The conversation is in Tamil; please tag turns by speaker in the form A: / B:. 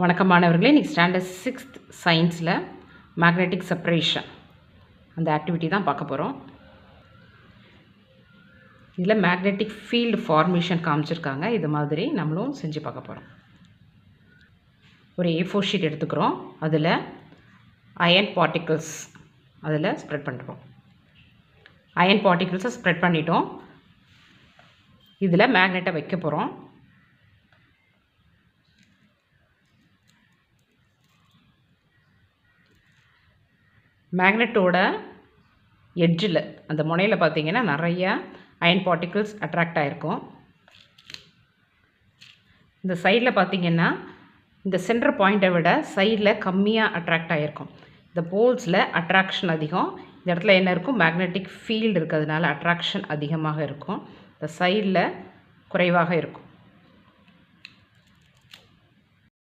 A: வணக்கம் மாணவர்களே, இன்றைக்கி ஸ்டாண்டர்ட் 6th சயின்ஸில் மேக்னெட்டிக் செப்பரேஷன் அந்த ஆக்டிவிட்டி தான் பார்க்க போகிறோம். இதில் மேக்னெட்டிக் ஃபீல்டு ஃபார்மேஷன் காமிச்சிருக்காங்க. இது மாதிரி நம்மளும் செஞ்சு பார்க்க போகிறோம். ஒரு A4 ஷீட் எடுத்துக்கிறோம். அதில் அயன் பார்ட்டிகிள்ஸ் அதில் ஸ்ப்ரெட் பண்ணுறோம். அயன் பார்ட்டிகிள்ஸை ஸ்ப்ரெட் பண்ணிட்டோம். இதில் மேக்னெட்டை வைக்க போகிறோம். மேக்னெட்டோட எட்ஜில் அந்த முனையில் பார்த்தீங்கன்னா நிறைய அயன் பார்ட்டிகிள்ஸ் அட்ராக்ட் ஆகிருக்கும். இந்த சைடில் பார்த்தீங்கன்னா இந்த சென்டர் பாயிண்ட்டை விட சைடில் கம்மியாக அட்ராக்ட் ஆகிருக்கும். இந்த போல்ஸில் அட்ராக்ஷன் அதிகம். இந்த இடத்துல என்ன இருக்கும், மேக்னெட்டிக் ஃபீல்டு இருக்கிறதுனால அட்ராக்ஷன் அதிகமாக இருக்கும். இந்த சைடில் குறைவாக இருக்கும்.